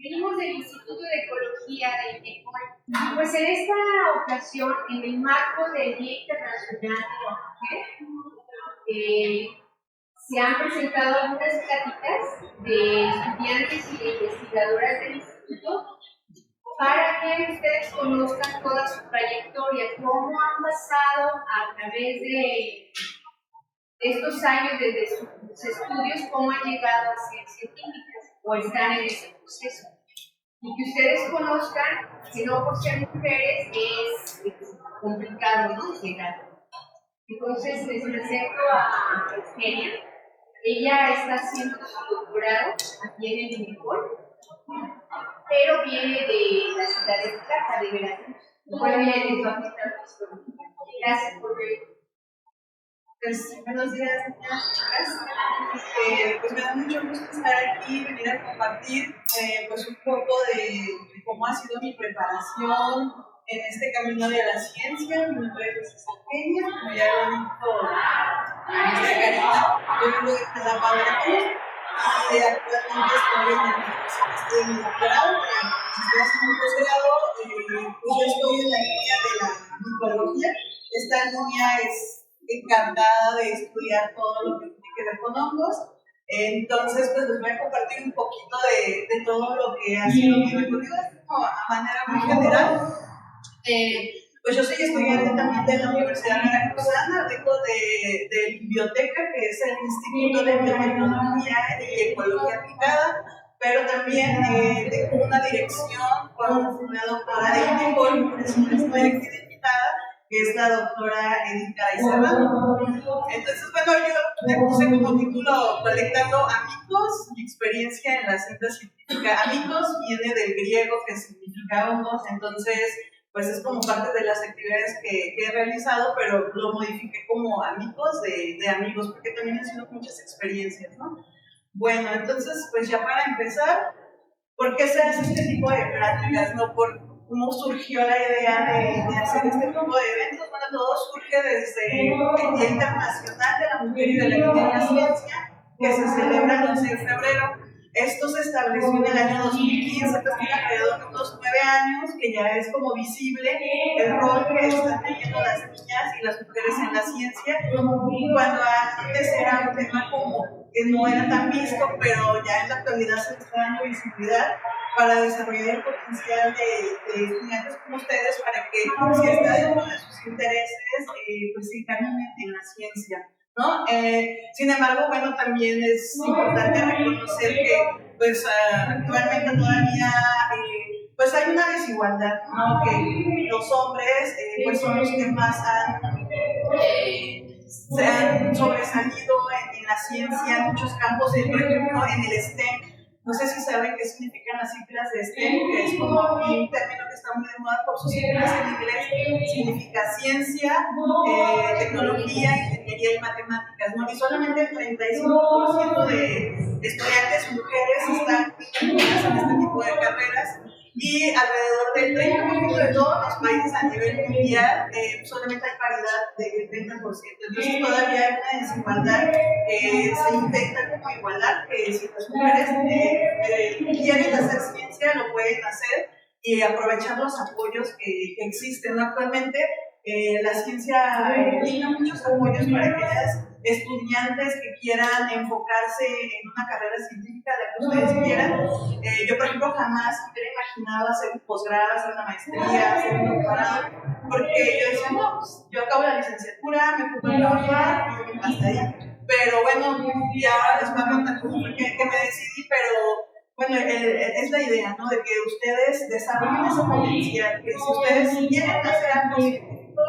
Venimos del Instituto de Ecología de INECOL. Y pues en esta ocasión, en el marco del Día Internacional de la Mujer, se han presentado algunas pláticas de estudiantes y de investigadoras del instituto para que ustedes conozcan toda su trayectoria, cómo han pasado a través de estos años desde sus estudios, cómo han llegado a ser científicas o están en ese proceso. Y que ustedes conozcan que no por ser mujeres es complicado, ¿no? Llegar. Entonces les presento a Eugenia. Ella está haciendo su doctorado aquí en el INECOL, pero viene de la ciudad de Tlaxcala, de Veracruz. Bueno, ella les va a contar su historia. Gracias por ver. Pues, buenos días, chicas. Pues me da mucho gusto estar aquí, venir a compartir pues un poco de cómo ha sido mi preparación en este camino de la ciencia. Mi nombre es Eugenia, como ya lo dijo nuestra Karina, yo vengo de Jalapa, Veracruz, y actualmente estoy en mi doctorado, estoy haciendo un posgrado, pues yo estoy en la línea de la micología. Esta línea es encantada de estudiar todo lo que tiene que ver con hongos. Entonces, pues les voy a compartir un poquito de todo lo que ha sido mi recorrido, como a manera muy general. Pues yo soy estudiante también de la Universidad Veracruzana, vengo de Biblioteca, que es el Instituto de Biotecnología y Ecología Aplicada, pero también tengo una dirección con una doctora de INECOL, por eso estoy aquí de invitada, que es la doctora Edith Garay Serrano. Entonces, bueno, yo le puse como título Colectando Amigos, mi experiencia en la cinta científica. Amigos viene del griego que significa hongos, entonces pues es como parte de las actividades que he realizado, pero lo modifiqué como amigos de amigos, porque también han sido muchas experiencias, ¿no? Bueno, entonces, pues ya para empezar, ¿por qué se hace este tipo de pláticas, no? Por cómo surgió la idea de hacer este tipo de eventos. Bueno, todo surge desde el Día Internacional de la Mujer y de la Niña en la Ciencia, que se celebra el 11 de febrero. Esto se estableció en el año 2015, entonces tiene alrededor de unos 9 años, que ya es como visible el rol que están teniendo las niñas y las mujeres en la ciencia, cuando antes era un tema como que no era tan visto, pero ya en la actualidad se está dando visibilidad para desarrollar el potencial de estudiantes como ustedes, para que si está dentro de sus intereses, pues se encaminen en la ciencia, ¿no? Sin embargo, bueno, también es importante reconocer que pues actualmente todavía pues hay una desigualdad, ¿no? Que los hombres pues son los que más se han sobresalido en la ciencia, en muchos campos, por ejemplo en el STEM. No sé si saben qué significan las siglas de STEM, que es como un término que está muy de moda por sus siglas en inglés. Significa ciencia, tecnología, ingeniería y matemáticas, ¿no? Y solamente el 35% de estudiantes mujeres están incluidas en este tipo de carreras, y alrededor del 30% de todos los países a nivel mundial solamente hay paridad del 30%. Entonces todavía hay una desigualdad que se intenta como igualar, que si las mujeres quieren hacer ciencia lo pueden hacer, y aprovechar los apoyos que existen actualmente. La ciencia brinda muchos apoyos para aquellas estudiantes que quieran enfocarse en una carrera científica, la que ustedes quieran. Yo, por ejemplo, jamás hubiera imaginado hacer un posgrado, hacer una maestría, hacer un doctorado, porque yo decía, no, pues yo acabo la licenciatura, me pongo a trabajar y hasta ahí. Pero bueno, ya les voy a contar cómo fue que me decidí, pero bueno, es la idea, ¿no? De que ustedes desarrollen ese potencial, que si ustedes quieren hacer algo científico,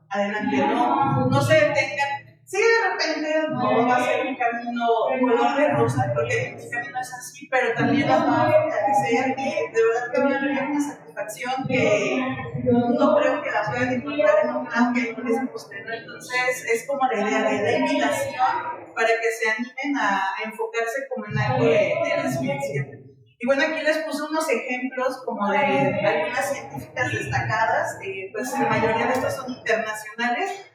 adelante, no se detengan. Sí, de repente no va a ser un camino color de rosa, porque el camino es así, pero también las va a fortalecer, y de verdad que me da una satisfacción que no creo que la puedan encontrar en un plan que no les guste, ¿no? Entonces es como la idea de la invitación para que se animen a enfocarse como en algo de la ciencia. Y bueno, aquí les puse unos ejemplos como de algunas científicas destacadas, pues la mayoría de estas son internacionales.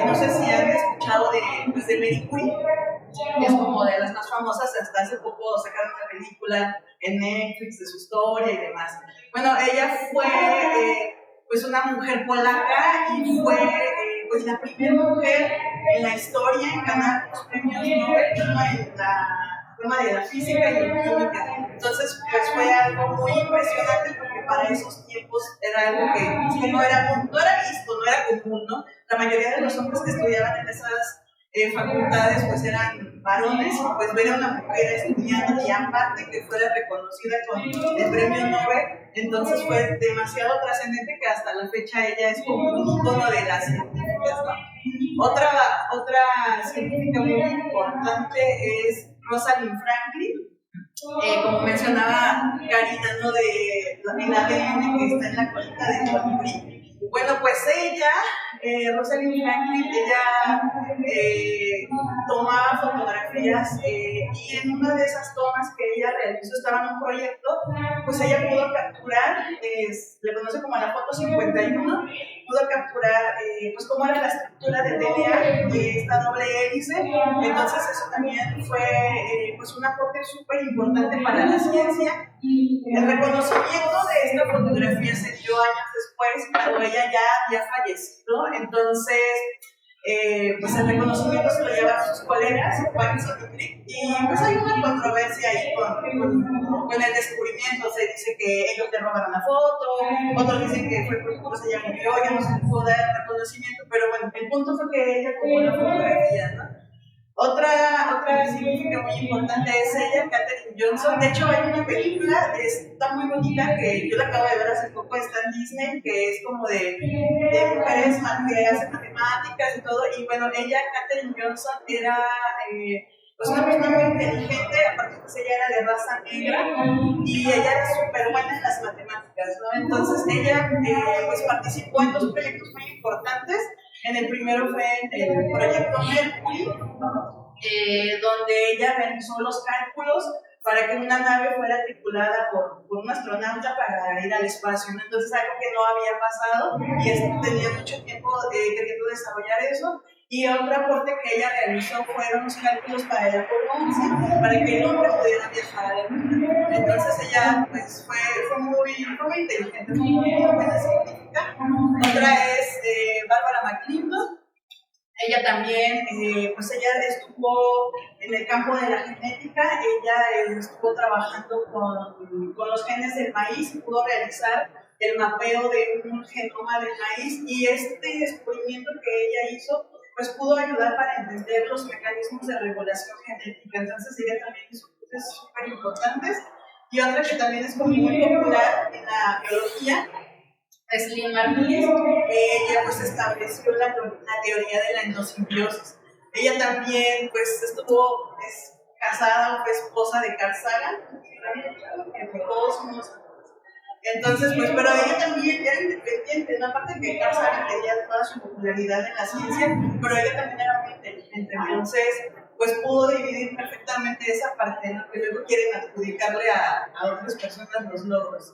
No sé si han escuchado de Marie Curie. es como de las más famosas, hasta hace poco sacaron una película en Netflix de su historia y demás. Bueno, ella fue pues una mujer polaca y fue pues la primera mujer en la historia en ganar los premios Nobel, uno en la rama de la física y en química. Entonces, pues fue algo muy impresionante porque para esos tiempos era algo que no era visto, no era común, ¿no? La mayoría de los hombres que estudiaban en esas facultades pues eran varones, y pues ver a una mujer estudiando y aparte que fuera reconocida con el premio Nobel, entonces fue demasiado trascendente que hasta la fecha ella es como un icono de las científicas, ¿no? Otra científica muy importante es Rosalind Franklin, como mencionaba Karina, ¿no? De el ADN que está en la colita de colibrí. Bueno, pues ella, Rosalind Franklin, ella tomaba fotografías y en una de esas tomas que ella realizó, estaba en un proyecto, pues ella pudo capturar, le conoce como la foto 51, pudo capturar pues cómo era la estructura del DNA, esta doble hélice. Entonces eso también fue pues un aporte súper importante para la ciencia. El reconocimiento de esta fotografía se dio años después, cuando ella ya había fallecido. Entonces pues el reconocimiento se lo llevaron sus colegas, Watson y Crick, y pues hay una controversia ahí con el descubrimiento. Se dice que ellos le robaron la foto, otros dicen que fue porque pues ella murió, ya no se le pudo dar el reconocimiento, pero bueno, el punto fue que ella tomó la fotografía, ¿no? Otra científica muy importante es ella, Katherine Johnson. De hecho, hay una película, está muy bonita, que yo la acabo de ver hace poco, está en Disney, que es como de mujeres que hacen matemáticas y todo. Y bueno, ella, Katherine Johnson, era pues una persona muy inteligente, aparte pues ella era de raza negra y ella era súper buena en las matemáticas, ¿no? Entonces ella pues participó en dos proyectos muy importantes. En el primero fue el proyecto Mercury, donde ella realizó los cálculos para que una nave fuera tripulada por un astronauta para ir al espacio, ¿no? Entonces algo que no había pasado y tenía mucho tiempo queriendo desarrollar eso. Y otro aporte que ella realizó fueron los cálculos para el Apolo 11, para que el hombre pudiera viajar a la Luna. Entonces ella pues, fue muy inteligente, fue muy buena científica. Otra es Barbara McClintock. Ella también, pues ella estuvo en el campo de la genética, ella estuvo trabajando con los genes del maíz y pudo realizar el mapeo de un genoma del maíz, y este descubrimiento que ella hizo pues pudo ayudar para entender los mecanismos de regulación genética. Entonces ella también hizo cosas súper importantes. Y otra que también es como muy popular en la biología es Lynn Margulis. Ella pues estableció la teoría de la endosimbiosis. Ella también pues estuvo casada, fue esposa de Carl Sagan, que todos somos. Entonces, pues, pero ella también era independiente, ¿no? Aparte que Carl Sagan tenía toda su popularidad en la ciencia, pero ella también era muy inteligente. Entonces, pues pudo dividir perfectamente esa parte, ¿no? Que luego quieren adjudicarle a otras personas los logros.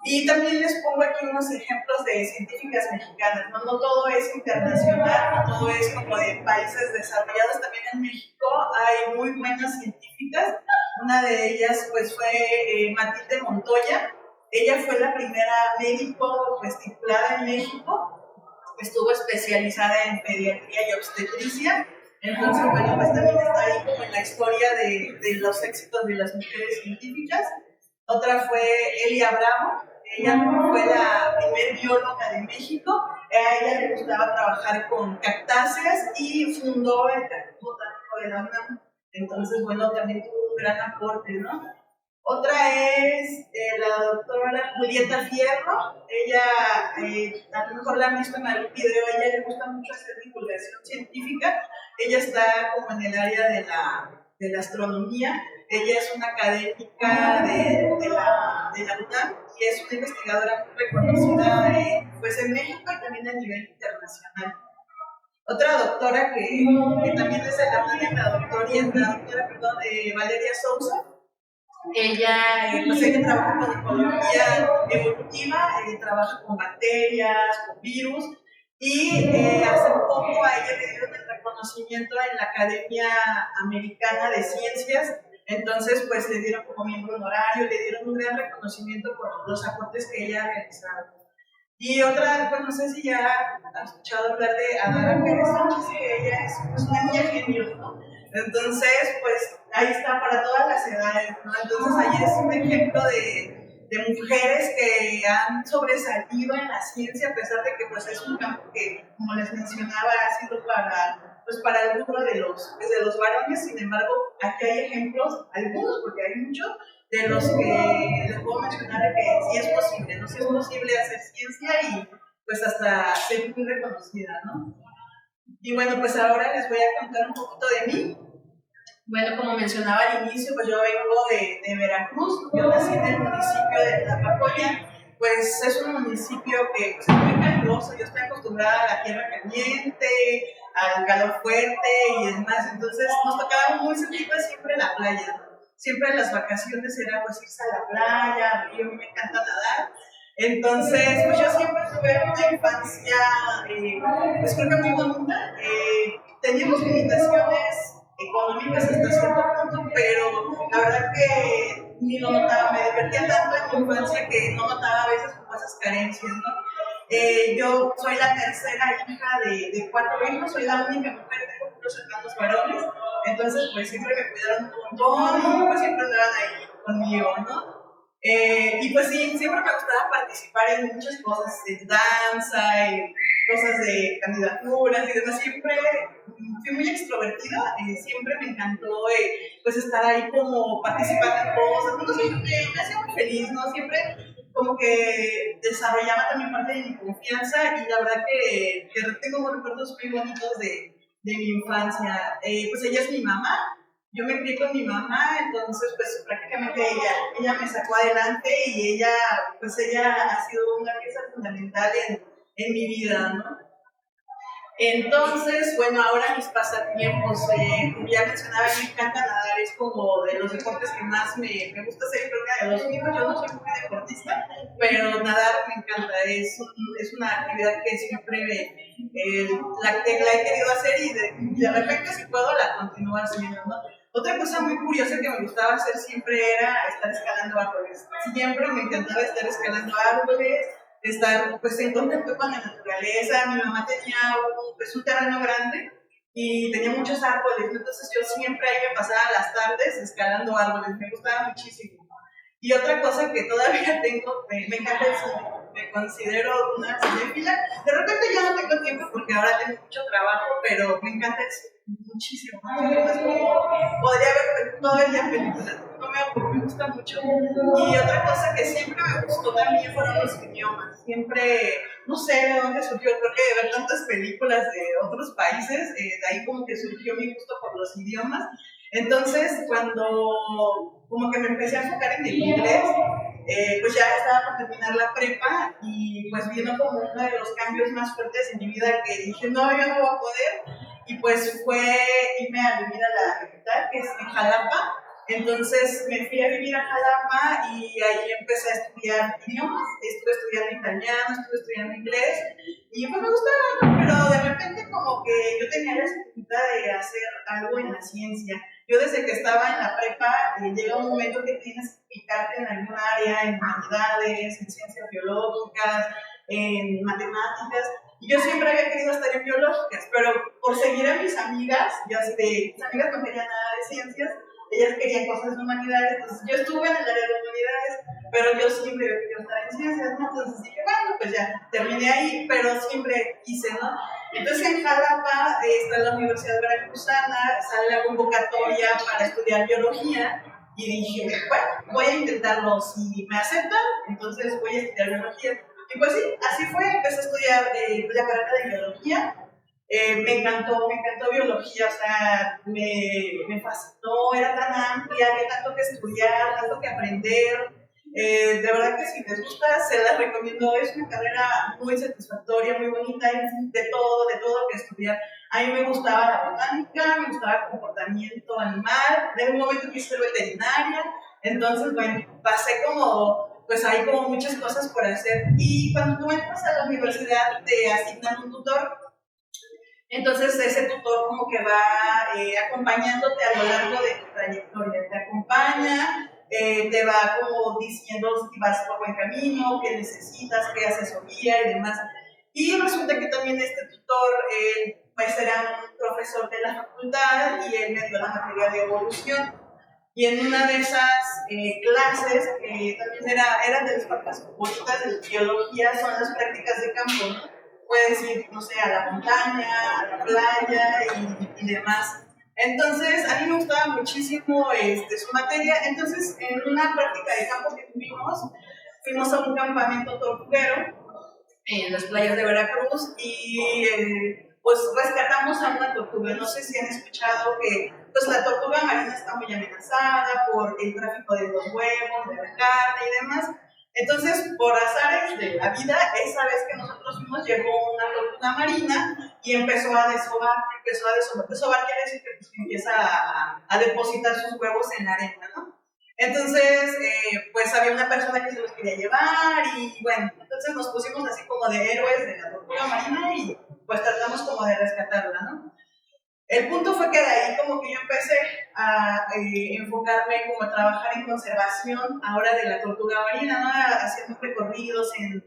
Y también les pongo aquí unos ejemplos de científicas mexicanas, ¿no? No todo es internacional, no todo es como de países desarrollados. También en México hay muy buenas científicas. Una de ellas pues fue Matilde Montoya. Ella fue la primera médico pues, titulada en México. Estuvo especializada en pediatría y obstetricia. Entonces, bueno, pues también está ahí como en la historia de los éxitos de las mujeres científicas. Otra fue Elia Bravo. Ella fue la primer bióloga de México. A ella le gustaba trabajar con cactáceas y fundó el Jardín Botánico de la UNAM. Entonces, bueno, también tuvo un gran aporte, ¿no? Otra es la doctora Julieta Fierro. Ella, a lo mejor la han visto en algún video, a ella le gusta mucho hacer divulgación científica. Ella está como en el área de la astronomía. Ella es una académica de la UNAM y es una investigadora muy reconocida pues en México y también a nivel internacional. Otra doctora que también es de la UNAM, la doctora Valeria Sousa. Ella, pues ella trabaja con ecología evolutiva, trabaja con bacterias, con virus, y hace poco a ella le dieron el reconocimiento en la Academia Americana de Ciencias. Entonces, pues le dieron como miembro honorario, le dieron un gran reconocimiento por los aportes que ella ha realizado. Y otra, pues no sé si ya has escuchado hablar de Adara Pérez Sánchez, que ella es pues, una niña genio, ¿no? Entonces, pues ahí está para todas las edades, ¿no? Entonces ahí es un ejemplo de mujeres que han sobresalido en la ciencia, a pesar de que pues es un campo que, como les mencionaba, ha sido para el lucro de los varones. Sin embargo, aquí hay ejemplos, algunos, porque hay muchos, de los que les puedo mencionar de que sí es posible, ¿no? Sí es posible hacer ciencia y pues hasta ser muy reconocida, ¿no? Y bueno, pues ahora les voy a contar un poquito de mí. Bueno, como mencionaba al inicio, pues yo vengo de Veracruz, yo nací en el municipio de Tlapacoya, pues es un municipio que pues, es muy caluroso, yo estoy acostumbrada a la tierra caliente, al calor fuerte y demás, entonces nos tocaba muy cerquita siempre la playa, ¿no? Siempre en las vacaciones era pues irse a la playa, al río, a mí me encanta nadar. Entonces, pues yo siempre tuve una infancia, pues creo que muy bonita. Teníamos limitaciones económicas hasta cierto punto, pero la verdad que ni lo notaba, me divertía tanto en mi infancia que no notaba a veces como esas carencias, ¿no? Yo soy la tercera hija de 4 hijos, soy la única mujer, tengo puros hermanos varones, entonces pues siempre me cuidaron un montón y pues siempre andaban ahí conmigo, ¿no? Y pues sí, siempre me gustaba participar en muchas cosas, de danza, en cosas de candidaturas y demás. Siempre fui muy extrovertida, siempre me encantó pues estar ahí como participando en cosas. No sé, me hacía muy feliz, ¿no? Siempre como que desarrollaba también parte de mi confianza y la verdad que tengo recuerdos muy bonitos de mi infancia. Pues ella es mi mamá. Yo me crié con mi mamá, entonces pues prácticamente ella me sacó adelante y ella ha sido una pieza fundamental en mi vida, ¿no? Entonces, bueno, ahora mis pasatiempos, como ya mencionaba, me encanta nadar, es como de los deportes que más me gusta hacer, creo que de los únicos, yo no soy muy deportista, pero nadar me encanta, es una actividad que siempre la he querido hacer y de repente si puedo la continúo haciendo, ¿no? Otra cosa muy curiosa que me gustaba hacer siempre era estar escalando árboles, siempre me encantaba estar escalando árboles, estar pues en contacto con la naturaleza. Mi mamá tenía un terreno grande y tenía muchos árboles, entonces yo siempre ahí me pasaba las tardes escalando árboles, me gustaba muchísimo. Y otra cosa que todavía tengo, me encanta el cine, me considero una cinéfila. De repente ya no tengo tiempo porque ahora tengo mucho trabajo, pero me encanta el cine muchísimo. Es como, podría ver todo el día películas, no me aburro, me gusta mucho. Y otra cosa que siempre me gustó también fueron los idiomas. Siempre, no sé de dónde surgió, creo que de ver tantas películas de otros países, de ahí como que surgió mi gusto por los idiomas. Entonces, cuando como que me empecé a enfocar en el inglés, pues ya estaba por terminar la prepa y pues vino como uno de los cambios más fuertes en mi vida que dije, no, yo no voy a poder. Y pues fue irme a vivir a la capital, que es en Jalapa. Entonces me fui a vivir a Jalapa y ahí empecé a estudiar idiomas. Estuve estudiando italiano, estuve estudiando inglés y pues me gustaba, pero de repente como que yo tenía la espinita de hacer algo en la ciencia. Yo desde que estaba en la prepa, llega un momento que tienes que picarte en algún área, en humanidades, en ciencias biológicas, en matemáticas. Y yo siempre había querido estar en biológicas, pero por seguir a mis amigas, yo así de, mis amigas no querían nada de ciencias, ellas querían cosas de humanidades, entonces yo estuve en el área de humanidades, pero yo siempre había querido estar en ciencias, ¿no? Entonces dije, bueno, pues ya, terminé ahí, pero siempre quise, ¿no? Entonces en Jalapa está la Universidad Veracruzana, sale la convocatoria para estudiar biología, y dije, bueno, voy a intentarlo, si me aceptan, entonces voy a estudiar biología. Y pues sí, así fue, empecé a estudiar la carrera de biología. Me encantó biología, o sea, me fascinó, era tan amplia, había tanto que estudiar, tanto que aprender. De verdad que si les gusta, se las recomiendo, es una carrera muy satisfactoria, muy bonita, de todo que estudiar. A mí me gustaba la botánica, me gustaba el comportamiento animal, en un momento quise ser veterinaria, entonces, bueno, pasé como, pues hay como muchas cosas por hacer. Y cuando tú entras a la universidad te asignan un tutor. Entonces ese tutor como que va acompañándote a lo largo de tu trayectoria, te acompaña, te va como diciendo si vas por buen camino, qué necesitas, qué asesoría y demás. Y resulta que también este tutor pues era un profesor de la facultad y él me dio la materia de evolución. Y en una de esas clases, que también eran de las partes favoritas de biología, son las prácticas de campo, ¿no? Puedes ir, no sé, a la montaña, a la playa y demás. Entonces, a mí me gustaba muchísimo su materia. Entonces, en una práctica de campo que tuvimos, fuimos a un campamento tortuguero en las playas de Veracruz y pues rescatamos a una tortuga. No sé si han escuchado que pues la tortuga marina está muy amenazada por el tráfico de los huevos, de la carne y demás. Entonces, por azares de la vida, esa vez que nosotros fuimos, llegó una tortuga marina y empezó a desovar. Desovar quiere decir que pues, empieza a depositar sus huevos en la arena, ¿no? Entonces, pues había una persona que se los quería llevar y bueno, entonces nos pusimos así como de héroes de la tortuga marina y pues tratamos como de rescatarla, ¿no? El punto fue que de ahí como que yo empecé a enfocarme como a trabajar en conservación ahora de la tortuga marina, ¿no? Haciendo recorridos en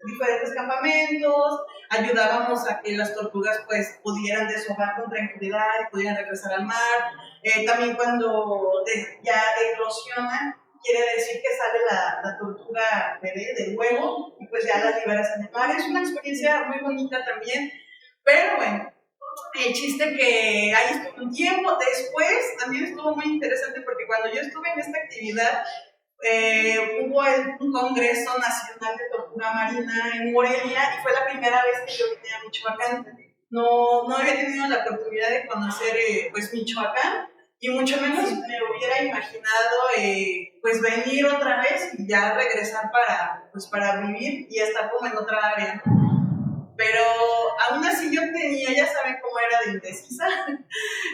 diferentes campamentos, ayudábamos a que las tortugas pues pudieran desovar con tranquilidad y pudieran regresar al mar. También cuando ya eclosionan, quiere decir que sale la tortuga bebé del huevo y pues ya la liberas en el mar. Es una experiencia muy bonita también, pero bueno, el chiste que ahí estuve un tiempo. Después también estuvo muy interesante porque cuando yo estuve en esta actividad hubo un Congreso Nacional de Tortuga Marina en Morelia y fue la primera vez que yo vine a Michoacán. No había tenido la oportunidad de conocer pues Michoacán y mucho menos me hubiera imaginado pues venir otra vez y ya regresar para vivir y estar como en otra área. Pero aún así yo tenía, ya saben cómo era de indecisa,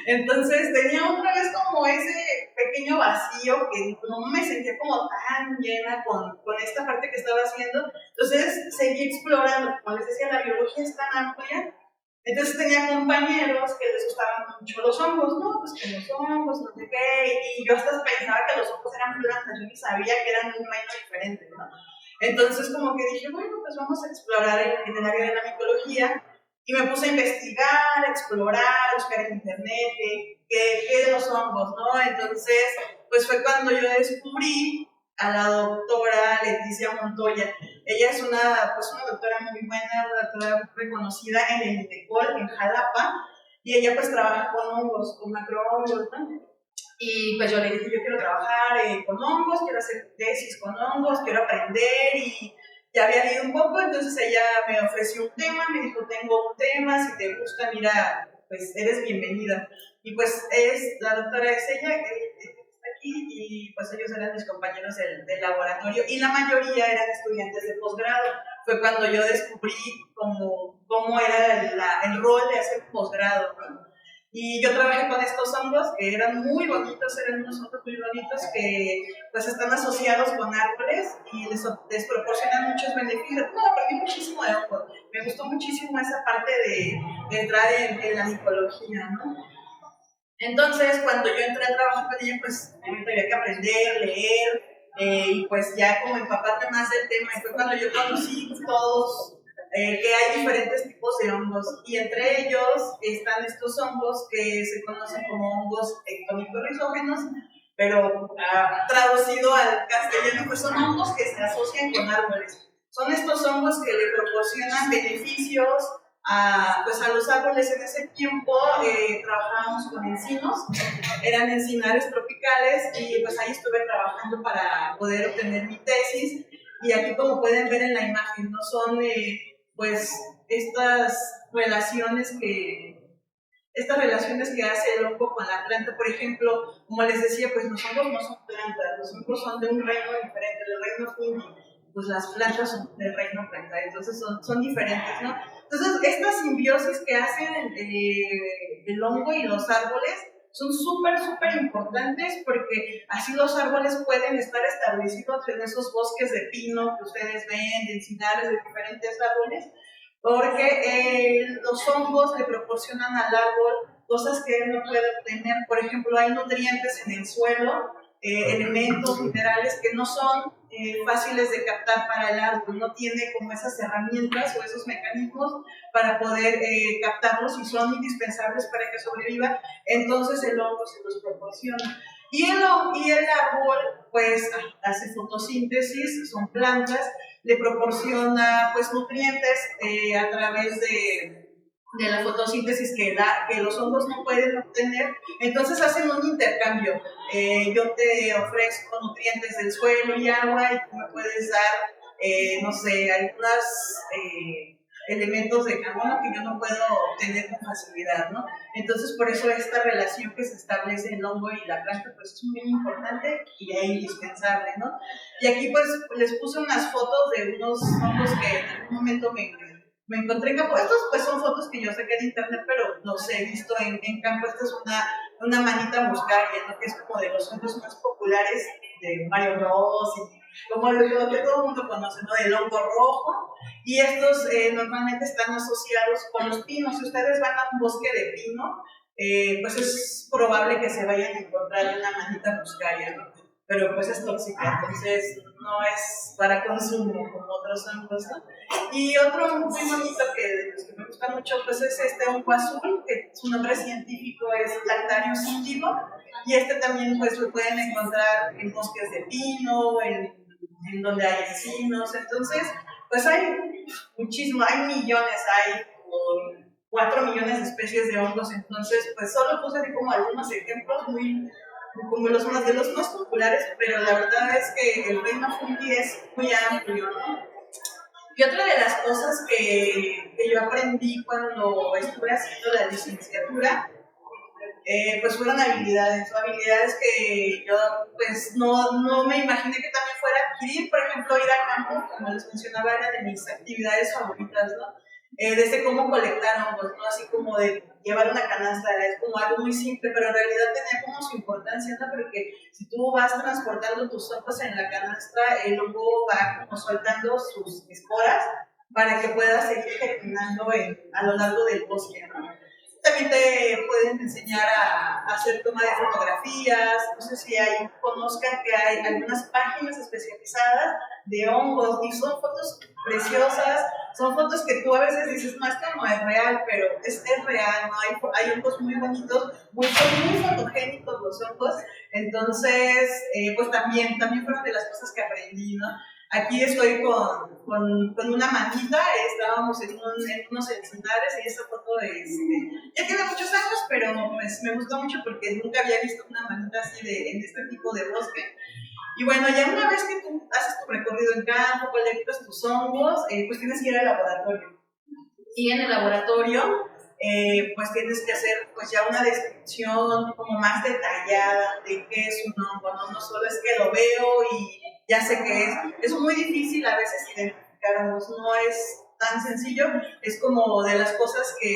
entonces tenía otra vez como ese pequeño vacío que no me sentía como tan llena con esta parte que estaba haciendo. Entonces seguí explorando, como les decía, la biología es tan amplia. Entonces tenía compañeros que les gustaban mucho los hongos, ¿no? Pues que los hongos, no sé qué, y yo hasta pensaba que los hongos eran plantas, yo ni sabía que eran un reino diferente, ¿no? Entonces como que dije, bueno, pues vamos a explorar en el área de la micología y me puse a investigar, a explorar, a buscar en internet qué de los hongos, ¿no? Entonces, pues fue cuando yo descubrí a la doctora Leticia Montoya. Ella es una doctora muy buena, una doctora reconocida en el INTECOL, en Jalapa, y ella pues trabaja con hongos, con macrohongos, ¿no? Y pues yo le dije, yo quiero trabajar con hongos, quiero hacer tesis con hongos, quiero aprender y ya había leído un poco, entonces ella me ofreció un tema, me dijo, tengo un tema, si te gusta, mira, pues eres bienvenida. Y pues la doctora es ella, que está aquí, y pues ellos eran mis compañeros del laboratorio y la mayoría eran estudiantes de posgrado. Fue cuando yo descubrí cómo era el rol de hacer posgrado, ¿no? Y yo trabajé con estos hongos que eran muy bonitos, eran unos hongos muy bonitos que pues están asociados con árboles y les proporcionan muchos beneficios. No, aprendí muchísimo de hongos. Me gustó muchísimo esa parte de entrar en la micología, ¿no? Entonces, cuando yo entré a trabajar con ella, pues tenía que aprender, leer, y pues ya como empaparme más del tema. Y fue cuando yo conocí todos que hay diferentes tipos de hongos y entre ellos están estos hongos que se conocen como hongos ectomicorrizógenos, pero traducido al castellano pues son hongos que se asocian con árboles. Son estos hongos que le proporcionan beneficios pues a los árboles. En ese tiempo trabajábamos con encinos, eran encinares tropicales y pues ahí estuve trabajando para poder obtener mi tesis. Y aquí como pueden ver en la imagen, no son pues estas relaciones que hace el hongo con la planta. Por ejemplo, como les decía, pues los hongos no son plantas, los hongos son de un reino diferente, del reino fungi, pues las plantas son del reino planta, entonces son diferentes, ¿no? Entonces, estas simbiosis que hacen el hongo y los árboles son súper importantes porque así los árboles pueden estar establecidos en esos bosques de pino que ustedes ven, de encinares, de diferentes árboles, porque los hongos le proporcionan al árbol cosas que él no puede obtener. Por ejemplo, hay nutrientes en el suelo, elementos, minerales que no son fáciles de captar para el árbol, no tiene como esas herramientas o esos mecanismos para poder captarlos y son indispensables para que sobreviva, entonces el hongo se los proporciona. Y el árbol pues hace fotosíntesis, son plantas, le proporciona pues nutrientes a través de la fotosíntesis que los hongos no pueden obtener, entonces hacen un intercambio. Yo te ofrezco nutrientes del suelo y agua y tú me puedes dar, no sé, algunos elementos de carbono que yo no puedo obtener con facilidad, ¿no? Entonces, por eso esta relación que se establece en el hongo y la planta, pues es muy importante y es indispensable, ¿no? Y aquí, pues, les puse unas fotos de unos hongos que en algún momento me encontré en campo. Estos pues son fotos que yo saqué de internet, pero los he visto en campo. Esta es una manita muscaria, ¿no? Que es como de los hongos más populares de Mario Bros. Y como lo que todo el mundo conoce, ¿no? Del hongo rojo. Y estos normalmente están asociados con los pinos. Si ustedes van a un bosque de pino, pues es probable que se vayan a encontrar una manita muscaria, ¿no? Pero pues es tóxica, entonces no es para consumo como otros hongos, ¿no? Y otro muy bonito que me gusta mucho pues es este hongo azul, que su nombre científico es Lactarius indigo, y este también pues lo pueden encontrar en bosques de pino, en donde hay encinos, entonces pues hay muchísimo, hay millones, hay como 4 millones de especies de hongos, entonces pues solo puse así como algunos ejemplos muy como los más de los más populares, pero la verdad es que el reino fungi es muy amplio, ¿no? Y otra de las cosas que yo aprendí cuando estuve haciendo la licenciatura, pues fueron habilidades que yo pues no me imaginé que también fuera a adquirir. Por ejemplo, ir a campo, como les mencionaba, era de mis actividades favoritas, ¿no? Desde cómo colectar hongos, ¿no? Así como de llevar una canasta, es como algo muy simple, pero en realidad tenía como su importancia, ¿no? Porque si tú vas transportando tus hongos en la canasta, el hongo va como soltando sus esporas para que pueda seguir germinando a lo largo del bosque, ¿no? También te pueden enseñar a hacer toma de fotografías. No sé si conozcan que hay algunas páginas especializadas de hongos y son fotos preciosas, son fotos que tú a veces dices, no, esto no es real, pero es real, ¿no? Hay hongos muy bonitos, muy fotogénicos los hongos, entonces, pues también fueron de las cosas que aprendí, ¿no? Aquí estoy con una manita, estábamos en unos encinares y esa foto ya tiene muchos años, pero pues me gustó mucho porque nunca había visto una manita así en este tipo de bosque. Y bueno, ya una vez que tú haces tu recorrido en campo, colectas tus hongos, pues tienes que ir al laboratorio. Y en el laboratorio, pues tienes que hacer pues ya una descripción como más detallada de qué es un hongo, ¿no? No solo es que lo veo y ya sé qué es. Es muy difícil a veces identificar hongos, no es tan sencillo, es como de las cosas que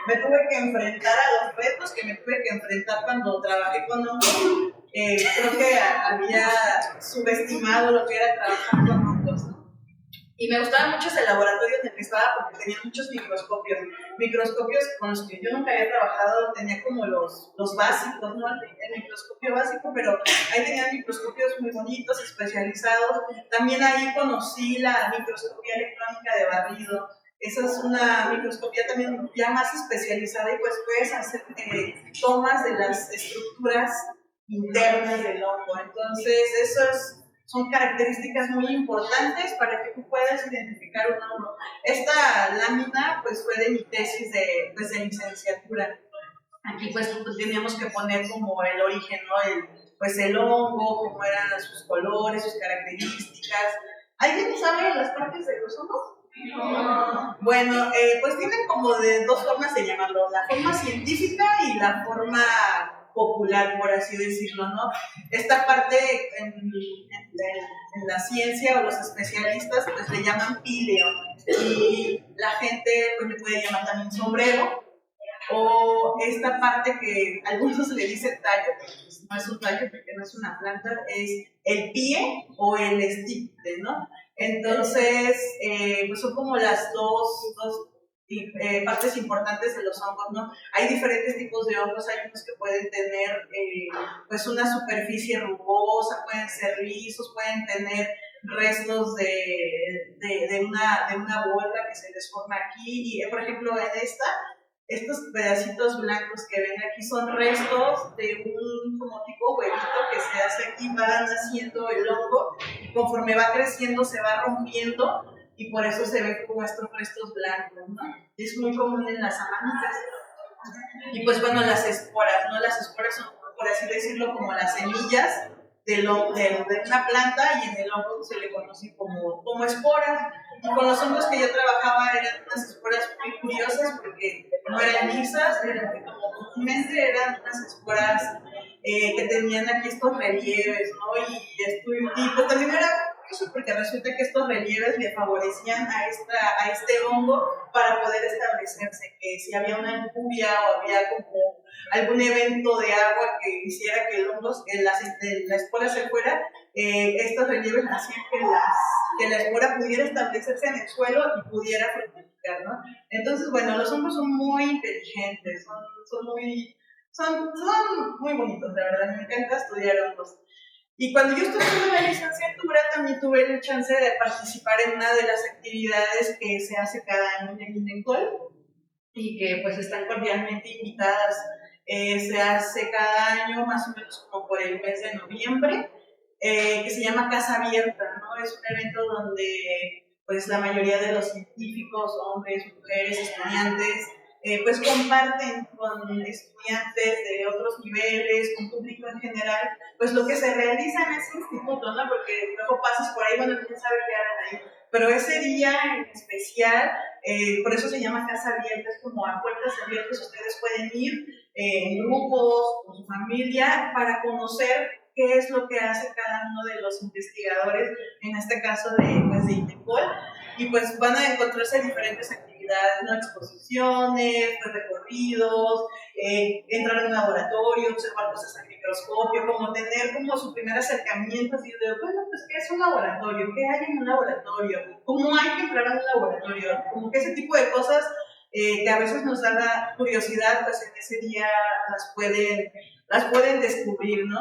me tuve que enfrentar, a los retos que me tuve que enfrentar cuando trabajé con hongos. Creo que había subestimado lo que era trabajar con hongos, ¿no? Y me gustaba mucho ese laboratorio en el que estaba porque tenía muchos microscopios con los que yo nunca había trabajado, tenía como los básicos, ¿no? El microscopio básico, pero ahí tenían microscopios muy bonitos, especializados. También ahí conocí la microscopía electrónica de barrido. Esa es una microscopía también ya más especializada y pues puedes hacer tomas de las estructuras internas del hongo. Entonces, son características muy importantes para que tú puedas identificar un hongo. Esta lámina pues fue de mi tesis de licenciatura. Aquí pues teníamos que poner como el origen, ¿no? El hongo, cómo eran sus colores, sus características. ¿Alguien sabe las partes de los hongos? No. Bueno, pues tienen como de dos formas de llamarlo, la forma científica y la forma popular, por así decirlo, ¿no? Esta parte en la ciencia o los especialistas pues le llaman píleo y la gente pues le puede llamar también sombrero, o esta parte que algunos le dicen tallo, pues no es un tallo porque no es una planta, es el pie o el estípite, ¿no? Entonces, pues son como las dos partes importantes de los hongos, ¿no? Hay diferentes tipos de hongos, hay unos que pueden tener pues una superficie rugosa, pueden ser lisos, pueden tener restos de una bola que se les forma aquí, y por ejemplo en estos pedacitos blancos que ven aquí son restos de un como tipo huevito que se hace aquí, va naciendo el hongo, y conforme va creciendo se va rompiendo, y por eso se ven como estos restos blancos, ¿no? Es muy común en las amanitas. Y pues bueno, las esporas, ¿no? Las esporas son, por así decirlo, como las semillas de una planta, y en el hongo se le conoce como esporas. Y con los hongos que yo trabajaba eran unas esporas muy curiosas porque no eran lisas, eran como comúnmente eran unas esporas que tenían aquí estos relieves, ¿no? Y pues también era curioso porque resulta que estos relieves le favorecían a este hongo para poder establecerse, que si había una lluvia o había como algún evento de agua que hiciera que el hongo, la espora se fuera, estos relieves hacían que la espora pudiera establecerse en el suelo y pudiera fructificar, ¿no? Entonces, bueno, los hongos son muy inteligentes, son muy bonitos, la verdad, me encanta estudiar hongos. Y cuando yo estuve en la licenciatura también tuve la chance de participar en una de las actividades que se hace cada año en INECOL y que pues están cordialmente invitadas. Se hace cada año más o menos como por el mes de noviembre, que se llama Casa Abierta, ¿no? Es un evento donde pues la mayoría de los científicos, hombres, mujeres, estudiantes, pues comparten con estudiantes de otros niveles, con público en general, pues lo que se realiza en ese instituto, ¿no? Porque luego pasas por ahí, bueno, quién sabe qué harán ahí, pero ese día en especial, por eso se llama Casa Abierta, es como a puertas abiertas, ustedes pueden ir en grupos, con su familia, para conocer qué es lo que hace cada uno de los investigadores, en este caso de INECOL, y pues van a encontrarse diferentes actividades, ¿no? Exposiciones, recorridos, entrar en un laboratorio, observar cosas al microscopio, como tener como su primer acercamiento, así de, bueno, pues, ¿qué es un laboratorio? ¿Qué hay en un laboratorio? ¿Cómo hay que entrar a un laboratorio? Como que ese tipo de cosas que a veces nos da curiosidad, pues en ese día las pueden descubrir, ¿no?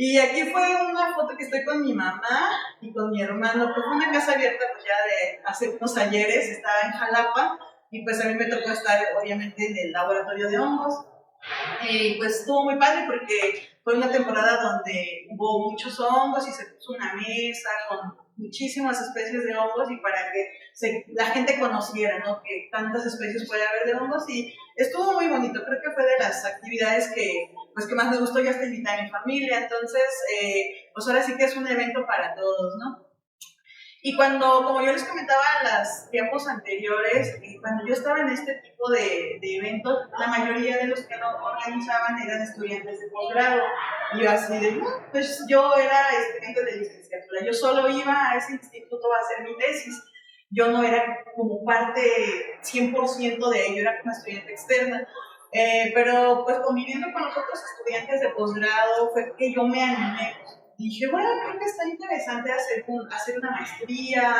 Y aquí fue una foto que estoy con mi mamá y con mi hermano, que fue una casa abierta pues ya de hace unos ayeres, estaba en Jalapa, y pues a mí me tocó estar obviamente en el laboratorio de hongos. Pues estuvo muy padre porque fue una temporada donde hubo muchos hongos y se puso una mesa con muchísimas especies de hongos, y para que la gente conociera, ¿no? Que tantas especies puede haber de hongos, y estuvo muy bonito. Creo que fue de las actividades que más me gustó. Ya hasta invité a mi familia, entonces pues ahora sí que es un evento para todos, ¿no? Y como yo les comentaba en las tiempos anteriores, cuando yo estaba en este tipo de eventos, la mayoría de los que lo organizaban eran estudiantes de posgrado. Y yo así de, pues yo era estudiante de licenciatura, yo solo iba a ese instituto a hacer mi tesis. Yo no era como parte 100% de ello, era como estudiante externa. Pero pues conviviendo con los otros estudiantes de posgrado fue que yo me animé. Dije, bueno, creo que está interesante hacer una maestría,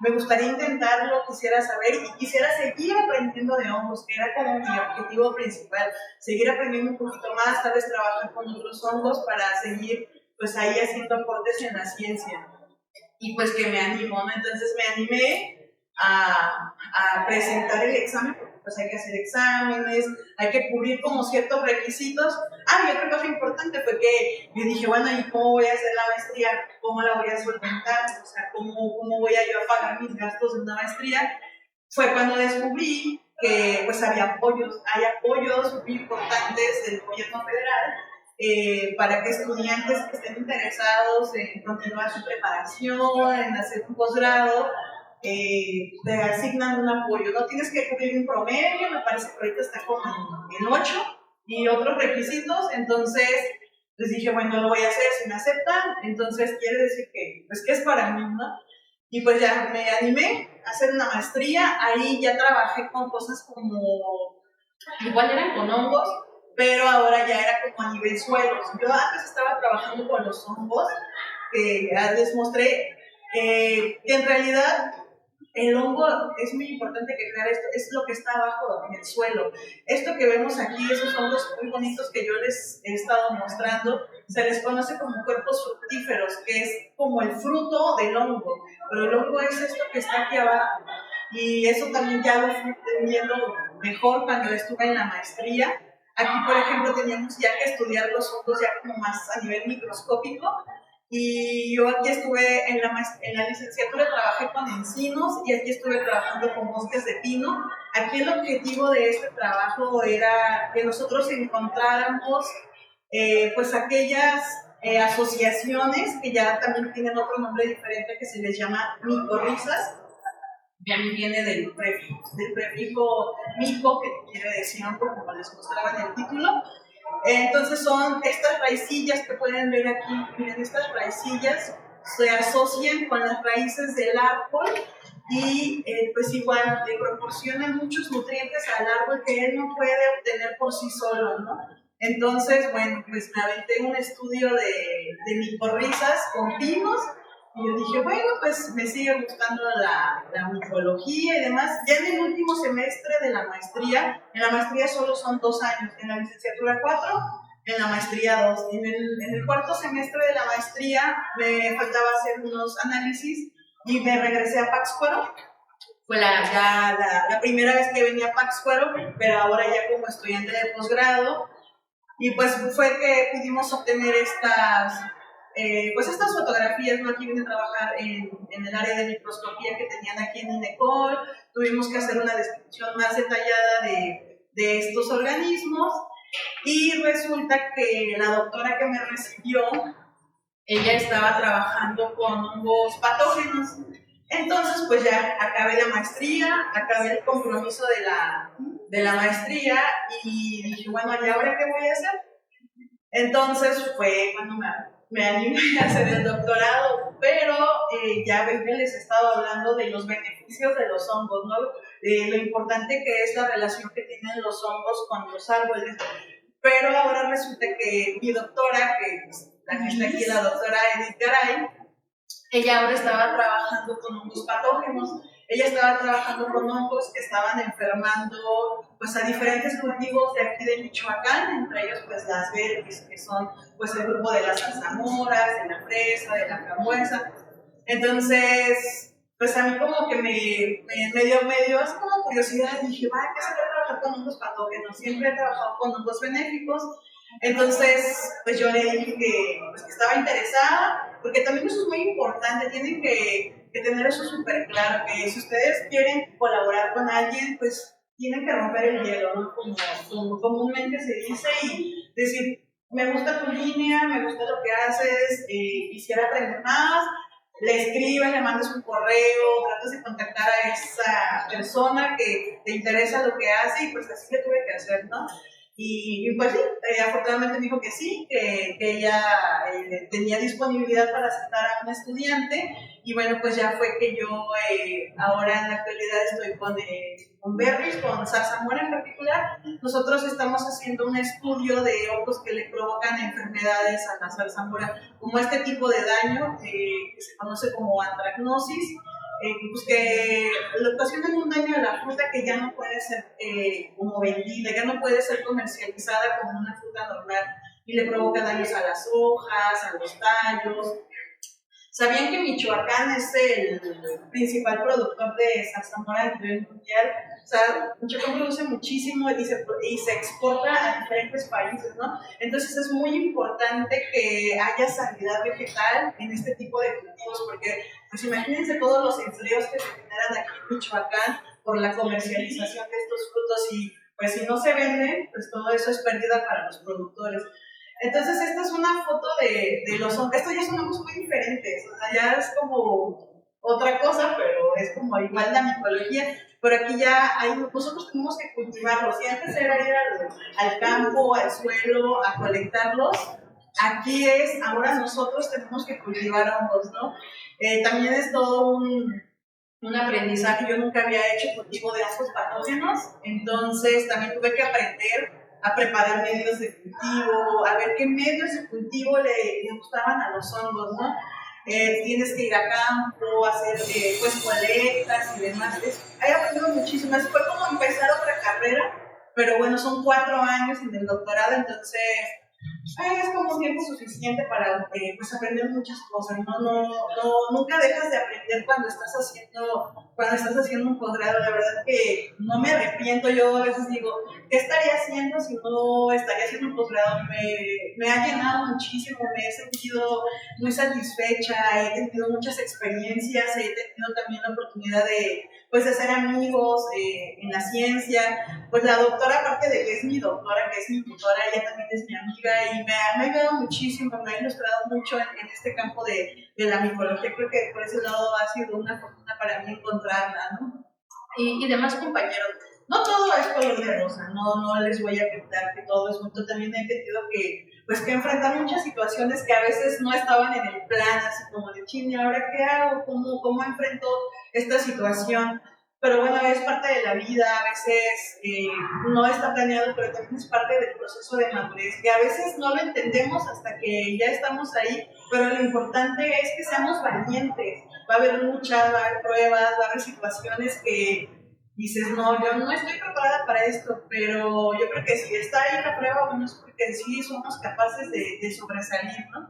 me gustaría intentarlo, quisiera saber y quisiera seguir aprendiendo de hongos, que era como mi objetivo principal, seguir aprendiendo un poquito más, tal vez trabajar con otros hongos para seguir pues ahí haciendo aportes en la ciencia. Y pues que me animó, ¿no? Entonces me animé a presentar el examen, porque pues hay que hacer exámenes, hay que cubrir como ciertos requisitos. Y otra cosa importante fue que yo dije, bueno, ¿y cómo voy a hacer la maestría? ¿Cómo la voy a solventar? O sea, ¿cómo voy a yo a pagar mis gastos de una maestría? Fue cuando descubrí que pues hay apoyos muy importantes del gobierno federal, para que estudiantes que estén interesados en continuar su preparación, en hacer un posgrado, te asignan un apoyo. No tienes que cubrir un promedio, me parece que ahorita está como en 8, y otros requisitos. Entonces les dije, bueno, lo voy a hacer, si me aceptan, entonces quiere decir que es para mí, ¿no? Y pues ya me animé a hacer una maestría. Ahí ya trabajé con cosas como, igual eran con hongos, pero ahora ya era como a nivel suelos. Yo antes estaba trabajando con los hongos, que ya les mostré, En realidad el hongo, es muy importante que aclarar esto, es lo que está abajo en el suelo. Esto que vemos aquí, esos hongos muy bonitos que yo les he estado mostrando, se les conoce como cuerpos fructíferos, que es como el fruto del hongo, pero el hongo es esto que está aquí abajo. Y eso también ya lo fui entendiendo mejor cuando estuve en la maestría. Aquí, por ejemplo, teníamos ya que estudiar los hongos ya como más a nivel microscópico, y yo aquí estuve en la licenciatura, trabajé con encinos y aquí estuve trabajando con bosques de pino. Aquí el objetivo de este trabajo era que nosotros encontráramos pues aquellas asociaciones que ya también tienen otro nombre diferente que se les llama micorrizas. Y a mí viene del prefijo mico, que quiere decir hongo, como les mostraba en el título. Entonces son estas raicillas que pueden ver aquí, miren, estas raicillas se asocian con las raíces del árbol y pues igual le proporcionan muchos nutrientes al árbol que él no puede obtener por sí solo, ¿no? Entonces, bueno, pues me aventé un estudio de micorrizas con pinos y yo dije, bueno, pues me sigue gustando la micología y demás. Ya en el último semestre de la maestría, en la maestría solo son 2 años, en la licenciatura 4, en la maestría 2. En el cuarto semestre de la maestría me faltaba hacer unos análisis y me regresé a Pátzcuaro. Fue la primera vez que venía a Pátzcuaro, pero ahora ya como estudiante de posgrado. Y pues fue que pudimos obtener pues estas fotografías, ¿no? Aquí vine a trabajar en el área de microscopía que tenían aquí en INECOL. Tuvimos que hacer una descripción más detallada de estos organismos. Y resulta que la doctora que me recibió, ella estaba trabajando con hongos patógenos. Entonces, pues ya acabé la maestría, acabé el compromiso de la maestría y dije, bueno, ¿y ahora qué voy a hacer? Entonces fue cuando me animé a hacer el doctorado, pero ya ven que les he estado hablando de los beneficios de los hongos, ¿no? Lo importante que es la relación que tienen los hongos con los árboles. Pero ahora resulta que mi doctora, que pues, la que está aquí, la doctora Edith Garay, ella ahora estaba trabajando con hongos patógenos. Ella estaba trabajando con hongos que estaban enfermando pues, a diferentes cultivos de aquí de Michoacán, entre ellos pues las verdes, que son pues el grupo de las zarzamoras, de la fresa, de la frambuesa. Entonces, pues a mí como que me dio así como curiosidad, dije, va, ¿qué se puede trabajar con hongos patógenos? Siempre he trabajado con hongos benéficos. Entonces, pues yo le dije pues, que estaba interesada, porque también eso es muy importante, tienen que tener eso súper claro, que si ustedes quieren colaborar con alguien, pues tienen que romper el hielo, ¿no? Como comúnmente se dice, y decir, me gusta tu línea, me gusta lo que haces, quisiera aprender más. Le escribes, le mandas un correo, tratas de contactar a esa persona que te interesa lo que hace, y pues así le tuve que hacer, ¿no? Y pues sí, afortunadamente me dijo que sí, que ella tenía disponibilidad para aceptar a un estudiante, y bueno, pues ya fue que yo ahora en la actualidad estoy con berries, con zarzamora en particular. Nosotros estamos haciendo un estudio de hongos que le provocan enfermedades a la zarzamora, como este tipo de daño que se conoce como antracnosis, pues que le ocasionan un daño a la fruta que ya no puede ser como vendida, ya no puede ser comercializada como una fruta normal, y le provoca daños a las hojas, a los tallos. ¿Sabían que Michoacán es el principal productor de zarzamora a nivel mundial? O sea, Michoacán produce muchísimo y se exporta a diferentes países, ¿no? Entonces es muy importante que haya sanidad vegetal en este tipo de cultivos, porque pues imagínense todos los empleos que se generan aquí en Michoacán por la comercialización de estos frutos, y pues si no se venden, pues todo eso es pérdida para los productores. Entonces, esta es una foto de los hongos. Estos ya son hongos muy diferentes, o sea, ya es como otra cosa, pero es como igual la micología. Pero aquí ya nosotros tenemos que cultivarlos. Si antes era ir al campo, al suelo, a colectarlos, aquí ahora nosotros tenemos que cultivar hongos, ¿no? También es todo un aprendizaje. Yo nunca había hecho cultivo de hongos patógenos, entonces también tuve que aprender a preparar medios de cultivo, a ver qué medios de cultivo le gustaban a los hongos, ¿no? tienes que ir a campo, hacer pues colectas y demás. He aprendido muchísimas. Fue como empezar otra carrera, pero bueno, son 4 años en el doctorado, entonces es como tiempo suficiente para pues aprender muchas cosas. Nunca dejas de aprender cuando estás haciendo un posgrado. La verdad que no me arrepiento. Yo a veces digo, ¿qué estaría haciendo si no estaría haciendo un posgrado? Me ha llenado muchísimo, me he sentido muy satisfecha, he tenido muchas experiencias, he tenido también la oportunidad de hacer amigos en la ciencia. Pues la doctora, aparte de que es mi doctora, que es mi tutora, ella también es mi amiga y me ha ayudado muchísimo, me ha ilustrado mucho en este campo de la micología. Creo que por ese lado ha sido una fortuna para mí encontrarla, ¿no? Y demás compañeros. No todo es color de rosa, no les voy a contar que todo es bonito. También he entendido que enfrentar muchas situaciones que a veces no estaban en el plan, así como de ching, ¿ahora qué hago? ¿Cómo enfrento esta situación? Pero bueno, es parte de la vida, a veces no está planeado, pero también es parte del proceso de madurez, que a veces no lo entendemos hasta que ya estamos ahí, pero lo importante es que seamos valientes. Va a haber luchas, va a haber pruebas, va a haber situaciones que dices, no, yo no estoy preparada para esto, pero yo creo que si está ahí la prueba, bueno, es porque sí somos capaces de sobresalir, ¿no?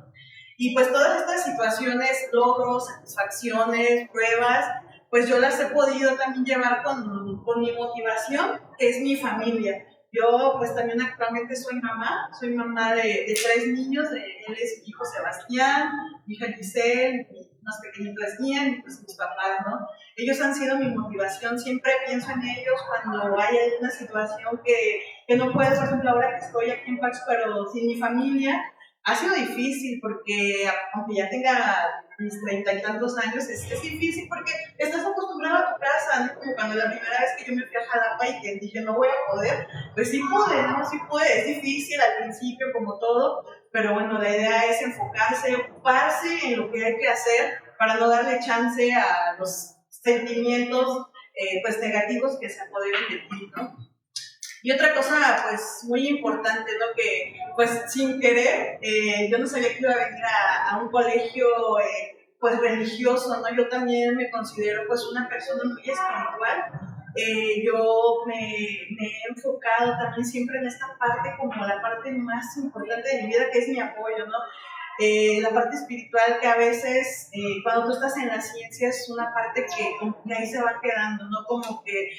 Y pues todas estas situaciones, logros, satisfacciones, pruebas, pues yo las he podido también llevar con mi motivación, que es mi familia. Yo pues también actualmente soy mamá de 3 niños, él es mi hijo Sebastián, mi hija Giselle, más pequeñito es Ian, y pues mis papás, ¿no? Ellos han sido mi motivación, siempre pienso en ellos cuando hay alguna situación que no puedo, por ejemplo, ahora que estoy aquí en Pax, pero sin mi familia, ha sido difícil porque, aunque ya tenga mis 30 y tantos años, es difícil porque estás acostumbrado a tu casa, ¿no? Como cuando la primera vez que yo me fui a Jalapa y que dije no voy a poder, pues sí pude, ¿no? Sí pude, es difícil al principio como todo, pero bueno, la idea es enfocarse, ocuparse en lo que hay que hacer para no darle chance a los sentimientos pues negativos que se apoderan de ti, ¿no? Y otra cosa, pues, muy importante, ¿no? Que, pues, sin querer, yo no sabía que iba a venir a un colegio, pues, religioso, ¿no? Yo también me considero, pues, una persona muy espiritual. Yo me he enfocado también siempre en esta parte como la parte más importante de mi vida, que es mi apoyo, ¿no? La parte espiritual que a veces, cuando tú estás en la ciencia, es una parte que ahí se va quedando, ¿no? Como que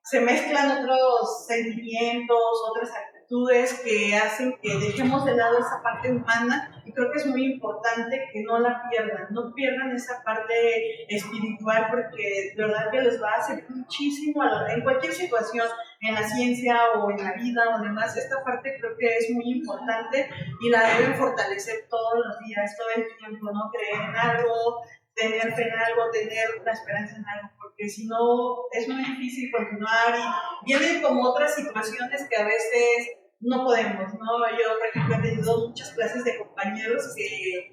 se mezclan otros sentimientos, otras actitudes que hacen que dejemos de lado esa parte humana, y creo que es muy importante que no la pierdan, no pierdan esa parte espiritual, porque de verdad que les va a hacer muchísimo en cualquier situación, en la ciencia o en la vida o demás. Esta parte creo que es muy importante y la deben fortalecer todos los días, todo el tiempo, ¿no? Creer en algo, tener fe en algo, tener la esperanza en algo, porque si no es muy difícil continuar y vienen como otras situaciones que a veces no podemos, ¿no? Yo, por ejemplo, he tenido muchas clases de compañeros que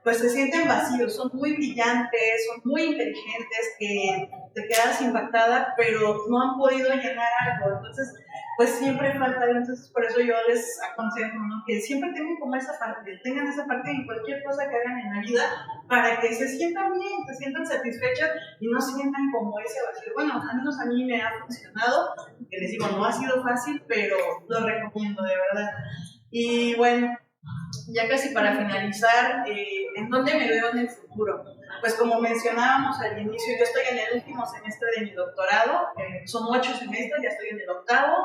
pues se sienten vacíos, son muy brillantes, son muy inteligentes, que te quedas impactada, pero no han podido llenar algo. Entonces, pues siempre falta algo. Entonces, por eso yo les aconsejo, ¿no? Que siempre tengan como esa parte, tengan esa parte en cualquier cosa que hagan en la vida, para que se sientan bien, se sientan satisfechas y no sientan como ese vacío. Bueno, al menos a mí me ha funcionado, que les digo, no ha sido fácil, pero lo recomiendo, de verdad. Y bueno, ya casi para finalizar, ¿en dónde me veo en el futuro? Pues como mencionábamos al inicio, yo estoy en el último semestre de mi doctorado, son 8 semestres, ya estoy en el 8º,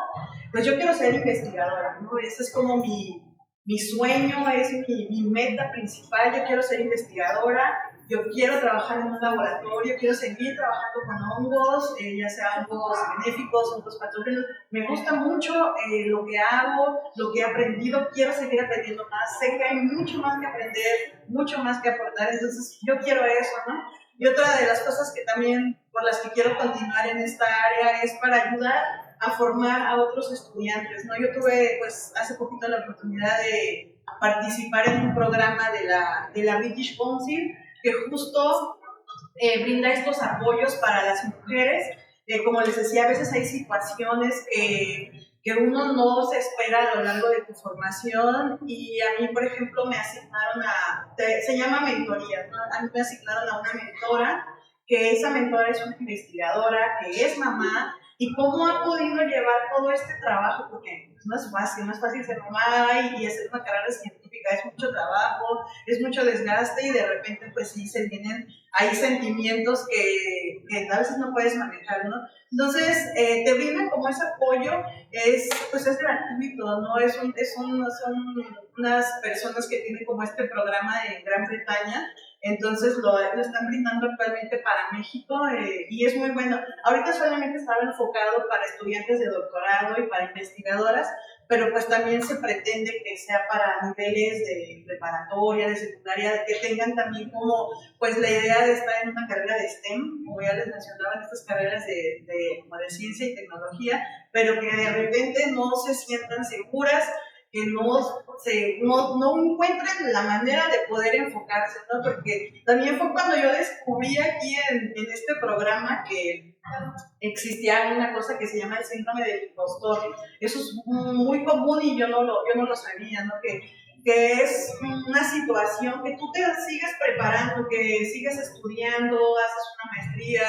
pues yo quiero ser investigadora, ¿no? Ese es como mi sueño, es mi meta principal. Yo quiero ser investigadora, yo quiero trabajar en un laboratorio, quiero seguir trabajando con hongos, ya sea hongos benéficos, hongos patógenos. Me gusta mucho lo que hago, lo que he aprendido, quiero seguir aprendiendo más. Sé que hay mucho más que aprender, mucho más que aportar, entonces yo quiero eso, ¿no? Y otra de las cosas que también por las que quiero continuar en esta área es para ayudar a formar a otros estudiantes, ¿no? Yo tuve, pues, hace poquito la oportunidad de participar en un programa de la British Council, que justo brinda estos apoyos para las mujeres. Como les decía, a veces hay situaciones que que uno no se espera a lo largo de tu formación. Y a mí, por ejemplo, me asignaron se llama mentoría, ¿no? A mí me asignaron a una mentora, que esa mentora es una investigadora, que es mamá, y cómo ha podido llevar todo este trabajo, porque no es fácil ser mamá y hacer una carrera científica, es mucho trabajo, es mucho desgaste, y de repente pues sí se vienen ahí sentimientos que a veces no puedes manejar, ¿no? Entonces te brindan como ese apoyo, pues es gratuito, ¿no? Son unas personas que tienen como este programa en Gran Bretaña. Entonces lo están brindando actualmente para México, y es muy bueno. Ahorita solamente estaba enfocado para estudiantes de doctorado y para investigadoras, pero pues también se pretende que sea para niveles de preparatoria, de secundaria, que tengan también como pues la idea de estar en una carrera de STEM, como ya les mencionaba, en estas carreras como de ciencia y tecnología, pero que de repente no se sientan seguras, que no encuentren la manera de poder enfocarse, ¿no? Porque también fue cuando yo descubrí aquí en este programa que existía una cosa que se llama el síndrome del impostor. Eso es muy común y yo no lo sabía, ¿no? Que es una situación que tú te sigues preparando, que sigues estudiando, haces una maestría,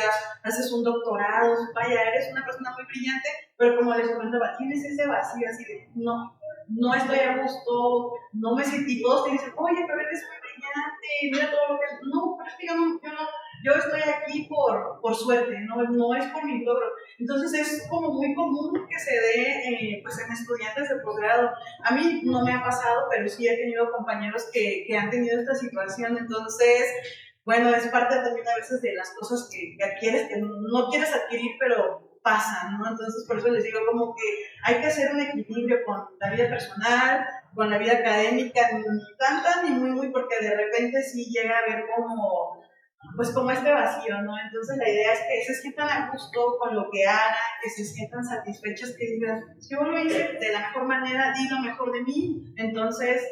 haces un doctorado, vaya, eres una persona muy brillante, pero como les comentaba, tienes ese vacío así de, no estoy a gusto, no me sentí. Todos te dicen, oye, pero eres muy brillante, mira todo lo que... No, pero es que yo estoy aquí por suerte, no es por mi logro. Entonces es como muy común que se dé pues en estudiantes de posgrado. A mí no me ha pasado, pero sí he tenido compañeros que han tenido esta situación. Entonces, bueno, es parte también a veces de las cosas que adquieres, que no quieres adquirir, pero pasan, ¿no? Entonces, por eso les digo como que hay que hacer un equilibrio con la vida personal, con la vida académica, ni tanta ni muy, porque de repente sí llega a haber como este vacío, ¿no? Entonces la idea es que se sientan a gusto con lo que hagan, que se sientan satisfechos, que digan, yo lo hice de la mejor manera, di lo mejor de mí, entonces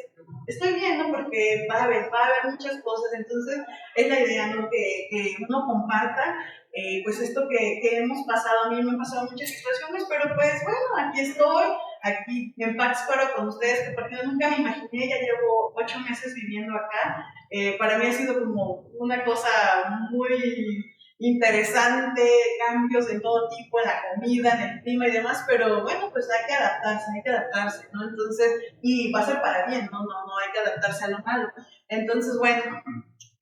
estoy bien, ¿no? Porque va a haber muchas cosas. Entonces es la idea, ¿no? Que uno comparta pues esto que hemos pasado. A mí me han pasado muchas situaciones, pero pues bueno, aquí estoy, aquí en Pátzcuaro con ustedes, que porque nunca me imaginé, ya llevo 8 meses viviendo acá. Para mí ha sido como una cosa muy interesante, cambios de todo tipo en la comida, en el clima y demás, pero bueno, pues hay que adaptarse, ¿no? Entonces, y va a ser para bien, no hay que adaptarse a lo malo. Entonces, bueno,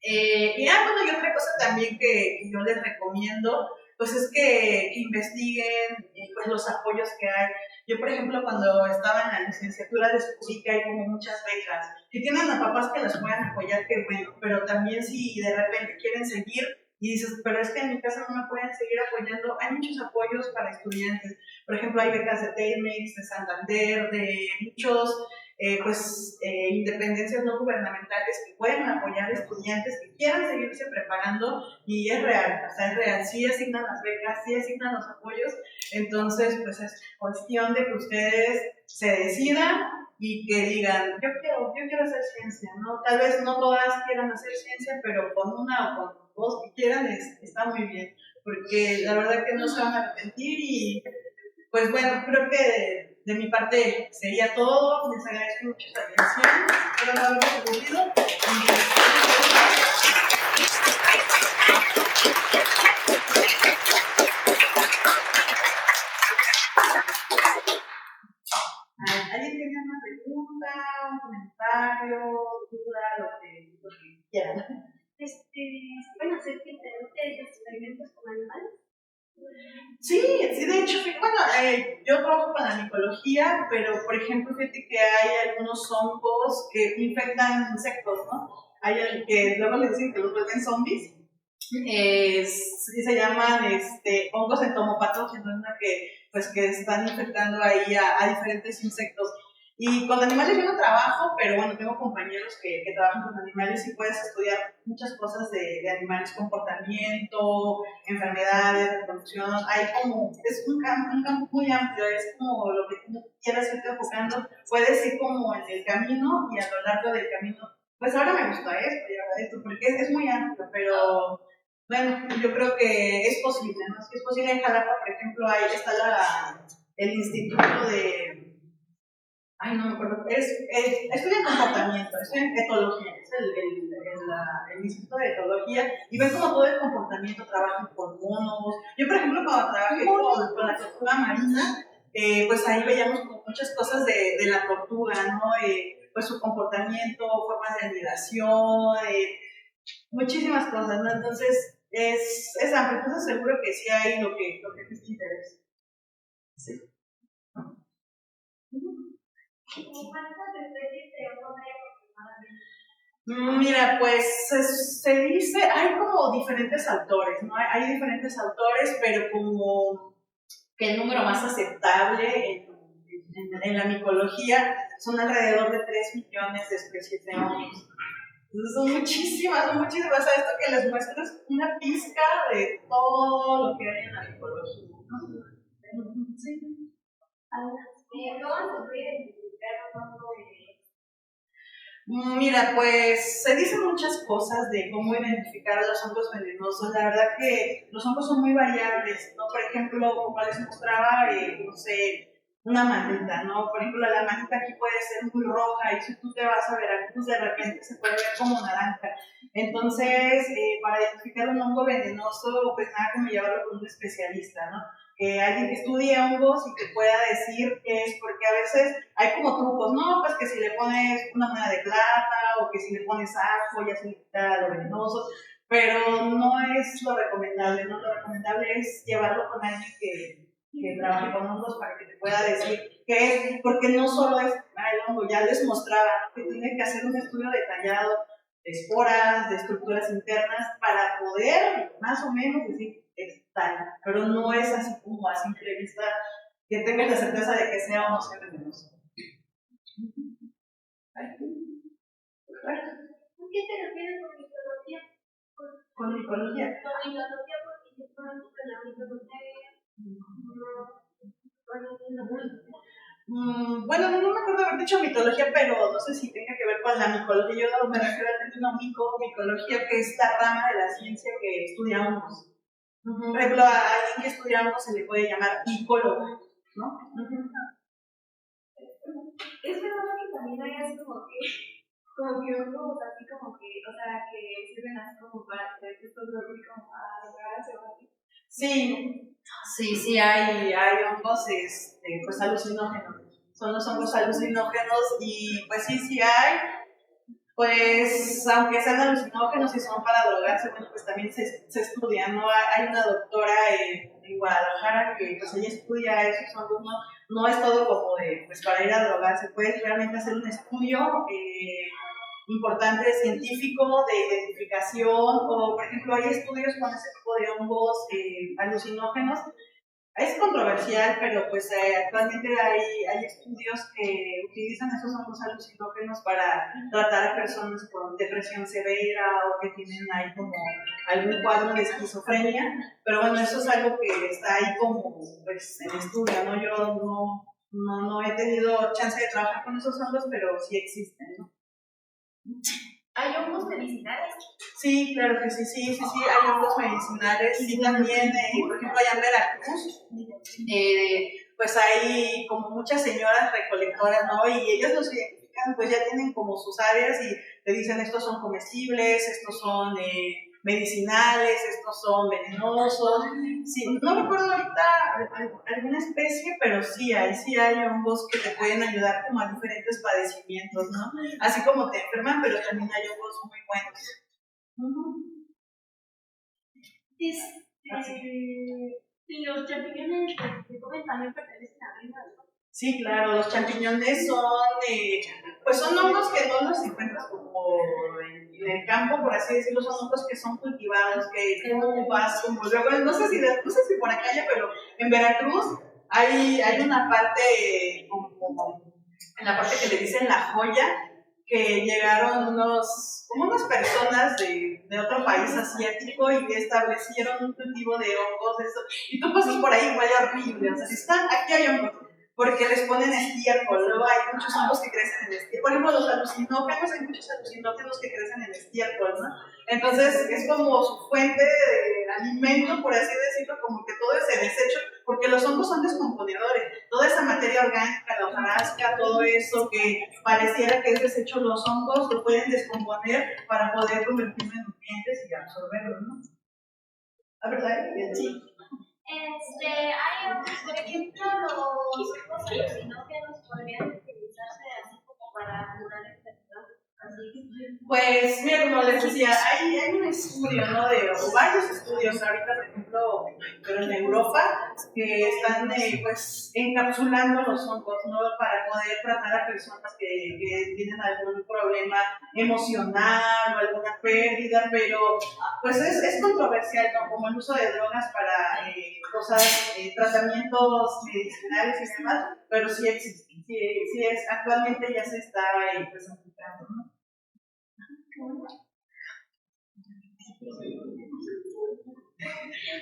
y otra cosa también que yo les recomiendo, pues es que investiguen pues los apoyos que hay. Yo, por ejemplo, cuando estaba en la licenciatura descubrí que hay como muchas becas. Si tienen a papás que las puedan apoyar, qué bueno, pero también si de repente quieren seguir y dices, pero es que en mi casa no me pueden seguir apoyando, hay muchos apoyos para estudiantes. Por ejemplo, hay becas de Telmex, de Santander, de muchos independencias no gubernamentales que pueden apoyar estudiantes que quieran seguirse preparando, y es real, sí asignan las becas, sí asignan los apoyos. Entonces pues es cuestión de que ustedes se decidan y que digan, yo quiero hacer ciencia, ¿no? Tal vez no todas quieran hacer ciencia, pero con una o con dos que quieran está muy bien, porque la verdad que no se van a arrepentir. Y pues bueno, creo que de mi parte sería todo. Les agradezco mucho su atención. Espero no haberme aburrido. ¿Alguien tiene una pregunta, un comentario, duda, lo que quieran? ¿Pueden hacer diferentes experimentos con animales? Sí, de hecho, yo trabajo con la micología, pero por ejemplo, fíjate que hay algunos hongos que infectan insectos, ¿no? Hay el que luego les dicen que los vuelven zombies. Se llaman hongos entomopatógenos, ¿no? que están infectando ahí a diferentes insectos. Y con animales yo no trabajo, pero bueno, tengo compañeros que trabajan con animales y puedes estudiar muchas cosas de animales, comportamiento, enfermedades, reproducción. Es un campo muy amplio, es como lo que tú quieras irte enfocando. Puedes ir como en el camino, y a lo largo del camino, pues ahora me gusta esto y ahora esto, porque es muy amplio, pero bueno, yo creo que es posible, ¿no? Si es posible. En Jalapa, por ejemplo, ahí está el instituto de, ay, no me acuerdo, estudian comportamiento, estudian etología, es el instituto de etología, y ven como todo el comportamiento, trabajan con monos. Yo, por ejemplo, cuando trabajé con la tortuga marina, pues ahí veíamos como muchas cosas de la tortuga, ¿no? Pues su comportamiento, formas de anidación, muchísimas cosas, ¿no? Entonces, es amplio, entonces seguro que sí hay lo que te interesa. Sí. Mira, pues se dice, hay como diferentes autores, ¿no? Hay diferentes autores, pero como que el número más aceptable en la micología son alrededor de 3 millones de especies de hongos. Entonces son muchísimas. ¿Sabes? Esto que les muestro es una pizca de todo lo que hay en la micología, ¿no? Sí. Mira, pues se dicen muchas cosas de cómo identificar a los hongos venenosos. La verdad que los hongos son muy variables, ¿no? Por ejemplo, como les mostraba, no sé, una manita, ¿no? Por ejemplo, la manita aquí puede ser muy roja y si tú te vas a Veracruz, de repente se puede ver como naranja. Entonces, para identificar un hongo venenoso, pues nada como llevarlo con un especialista, ¿no? Alguien que estudie hongos y que pueda decir qué es, porque a veces hay como trucos, ¿no? Pues que si le pones una moneda de plata o que si le pones ajo ya se le quita lo venenoso, pero no es lo recomendable, ¿no? Lo recomendable es llevarlo con alguien que trabaje con hongos para que te pueda decir qué es, porque no solo es el hongo, ya les mostraba que tiene que hacer un estudio detallado de esporas, de estructuras internas, para poder más o menos decir tal, pero no es así como a simple vista que tengas la certeza de que sea o no sea venenoso. ¿Por qué te refieres con mitología? ¿Con mitología? Con mitología, porque yo conozco que la mitología bueno, no me acuerdo haber dicho mitología, pero no sé si tenga que ver con la micología. Yo me refiero al término micología, que es la rama de la ciencia que estudia hongos. Por ejemplo, a alguien que estudia hongos se le puede llamar micólogo, ¿no? Es verdad que también hay así como que hongos, así como que, o sea, que sirven así como para hacer estos lobos como para drogarse o así. Sí, hay hongos pues alucinógenos. Son los hongos alucinógenos y pues sí hay. Pues aunque sean alucinógenos y son para drogarse, bueno, pues también se estudia, ¿no? Hay una doctora en Guadalajara que pues ella estudia esos hongos, no es todo como de, pues para ir a drogarse, puedes realmente hacer un estudio importante científico de identificación, o por ejemplo hay estudios con ese tipo de hongos alucinógenos. Es controversial, pero pues actualmente hay estudios que utilizan esos hongos alucinógenos para tratar a personas con depresión severa o que tienen ahí como algún cuadro de esquizofrenia, pero bueno, eso es algo que está ahí como pues en estudio, ¿no? Yo no he tenido chance de trabajar con esos hongos, pero sí existen, ¿no? ¿Hay hongos medicinales? Sí, claro que sí, hay hongos medicinales y también, por ejemplo, allá en Veracruz, pues hay como muchas señoras recolectoras, ¿no? Y ellas los identifican, pues ya tienen como sus áreas y te dicen estos son comestibles, estos son medicinales, estos son venenosos. Sí, no recuerdo ahorita alguna especie, pero sí hay hongos que te pueden ayudar como a diferentes padecimientos, ¿no? Así como te enferman, pero también hay hongos muy buenos. Y los champiñones que se comen también pertenecen a la ¿no? Sí, claro, los champiñones pues son hongos que no los encuentras como en el campo, por así decirlo, son hongos que son cultivados, que tú vas como luego, no sé si por acá ya, pero en Veracruz hay una parte como en la parte que le dicen La Joya, que llegaron unas personas de otro país asiático y establecieron un cultivo de hongos, y tú pasas por ahí, huele horrible, o sea, aquí hay hongos, porque les ponen estiércol, luego hay muchos hongos que crecen en estiércol, por ejemplo, los alucinógenos, hay muchos alucinógenos que crecen en estiércol, ¿no? Entonces es como su fuente de alimento, por así decirlo, como que todo ese desecho, porque los hongos son descomponedores, toda esa materia orgánica, la hojarasca, todo eso que pareciera que es desecho, los hongos lo pueden descomponer para poder convertirse en nutrientes y absorberlos, ¿no? ¿La verdad? Sí. Hay, por ejemplo, los hongos alucinógenos podrían utilizarse así como para curar enfermedades. Pues mira, como les decía, hay un estudio, ¿no? O varios estudios ahorita, por ejemplo, pero en Europa, que están pues encapsulando los hongos, ¿no? Para poder tratar a personas que tienen algún problema emocional o alguna pérdida, pero pues es controversial, ¿no? Como el uso de drogas para cosas, tratamientos medicinales y demás, pero sí existe, sí es, actualmente ya se está pues aplicando, ¿no?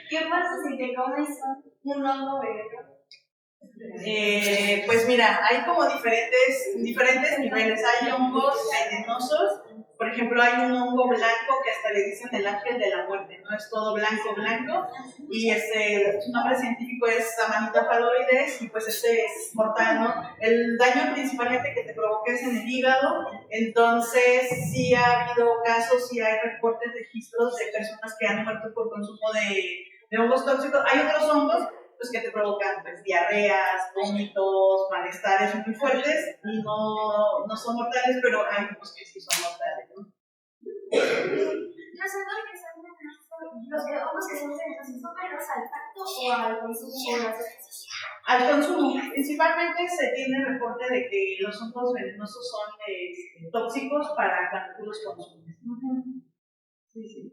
¿Qué pasa si te comes un hongo venenoso? Pues mira, hay como diferentes niveles. Hay hongos venenosos, por ejemplo, hay un hongo blanco que hasta le dicen el ángel de la muerte, ¿no? Es todo blanco, y su nombre científico es Amanita phalloides, y pues este es mortal, ¿no? El daño principalmente que te provoca es en el hígado, entonces sí ha habido casos, sí hay reportes, registros de personas que han muerto por consumo de hongos tóxicos. Hay otros hongos pues, que te provocan pues, diarreas, vómitos, malestares muy fuertes y no son mortales, pero hay unos que sí son mortales, ¿no? Los hongos que son venenosos son venenosos al tacto o al consumo. Al consumo, principalmente se tiene reporte de que los hongos venenosos son tóxicos para cuando tú los consumes. Sí.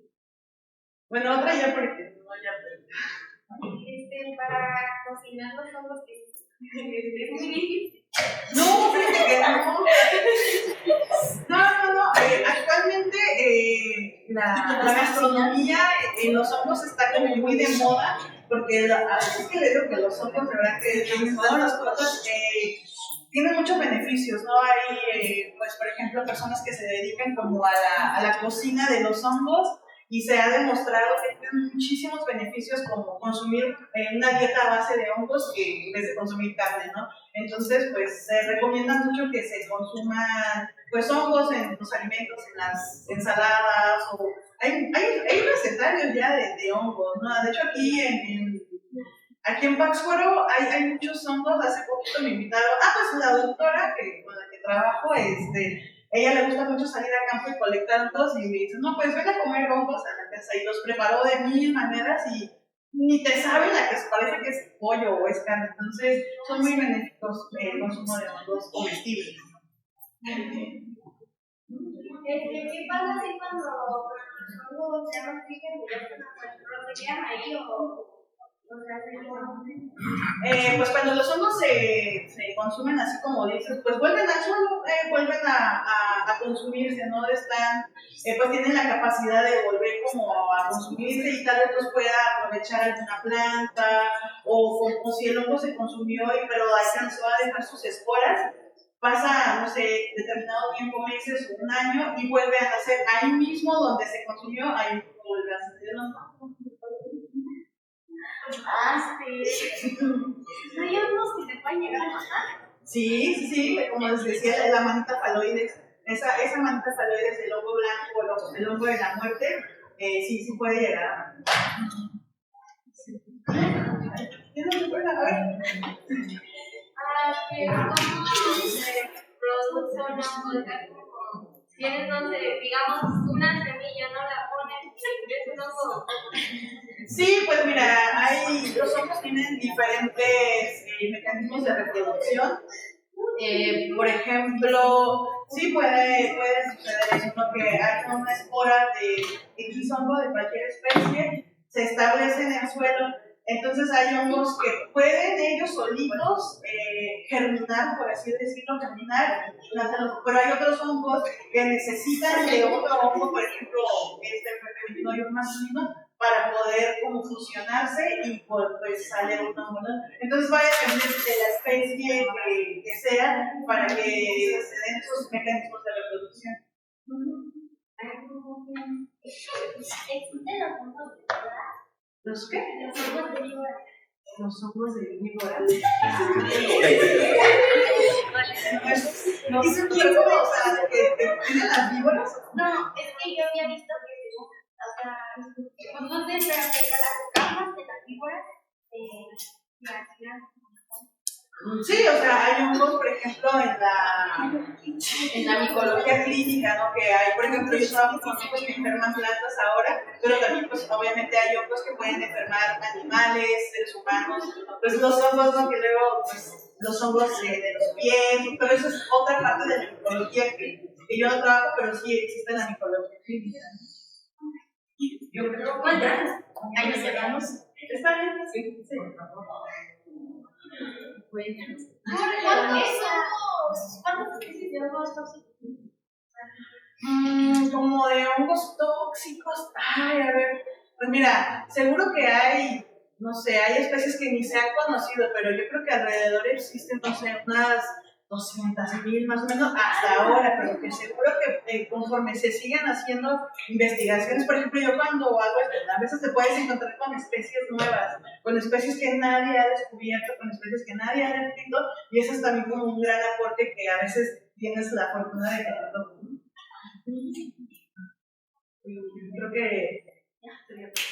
Bueno, otra ya porque no, ya. Para cocinar los hongos que es muy difícil. No, fíjate que no. No. Actualmente la gastronomía en los hongos está como muy de moda, porque a veces que le digo que los hongos, de verdad que tienen tantas cosas, tienen muchos beneficios, ¿no? Hay, pues, por ejemplo, personas que se dedican como a la cocina de los hongos, y se ha demostrado que tienen muchísimos beneficios como consumir una dieta a base de hongos que en vez de consumir carne, ¿no? Entonces, pues se recomienda mucho que se consuman pues hongos en los alimentos, en las ensaladas, o hay recetarios ya de hongos, ¿no? De hecho aquí en Pátzcuaro hay muchos hongos. Hace poquito me invitaron, pues la doctora con la que trabajo, ella le gusta mucho salir a campo y colectar hongos, y me dice, no, pues ven a comer hongos a la casa, y los preparó de 1000 maneras y ni te sabe la que parece que es pollo o es carne. Entonces son muy benéficos el consumo de hongos comestibles. ¿Qué pasa si cuando los hongos se mastican y ya se quedan ahí pues cuando los hongos se consumen así como dices, pues vuelven al suelo, vuelven a consumirse, ¿no? Pues tienen la capacidad de volver como a consumirse, y tal vez los pueda aprovechar alguna planta, o si el hongo se consumió pero alcanzó a dejar sus esporas, pasa, no sé, determinado tiempo, meses o un año, y vuelve a nacer ahí mismo donde se consumió, ahí mismo vuelve a nacer el hongo. Sí. ¿No hay hongos que te pueden llegar a matar? Sí, como les decía, la Amanita phalloides, esa Amanita phalloides, el hongo blanco, el hongo de la muerte, sí puede llegar a matar. ¿Tienes una? A ver. ¿Cómo se producen hongos? Tienes donde, digamos, una semilla, no la pones, es un hongo. Sí, pues mira, los hongos tienen diferentes mecanismos de reproducción. Por ejemplo, sí puede suceder eso, ¿no? Que hay una espora de X hongo de cualquier especie, se establece en el suelo. Entonces hay hongos que pueden ellos solitos germinar, por así decirlo, pero hay otros hongos que necesitan de otro hongo, por ejemplo, PP21 masculino, para poder como fusionarse y pues sale un hongo, ¿no? Entonces va a depender de la especie que sea para que se den esos mecanismos de reproducción. ¿Existen los hongos de víbora? ¿Los qué? Los hongos de víbora. Los hongos de víbora. No es un cuerpo, o sea, de que tienen las víboras. No, es que yo había visto que, o sea, pues no sé, pero que las capas de las víboras se hacían. Sí, o sea, hay hongos, por ejemplo, en la micología clínica, ¿no? Que hay, por ejemplo, yo trabajo con hongos que enferman plantas ahora, pero también, pues, obviamente hay hongos que pueden enfermar animales, seres humanos, pues los hongos, ¿no? Que luego, pues, los hongos de los pies, pero eso es otra parte de la micología que yo no trabajo, pero sí existe en la micología clínica. Yo creo que ya, ahí nos quedamos. ¿Está bien? Sí, sí. ¿Cuántas especies de hongos tóxicos? Como de hongos tóxicos. Ay, a ver. Pues mira, seguro que hay, no sé, hay especies que ni se han conocido, pero yo creo que alrededor existen, no sé, unas 200,000 más o menos hasta ahora, pero que seguro que conforme se sigan haciendo investigaciones, por ejemplo, yo cuando hago esto, a veces te puedes encontrar con especies nuevas, con especies que nadie ha descubierto, con especies que nadie ha descrito, y eso es también como un gran aporte que a veces tienes la fortuna de que te toque. Creo que ya sería todo.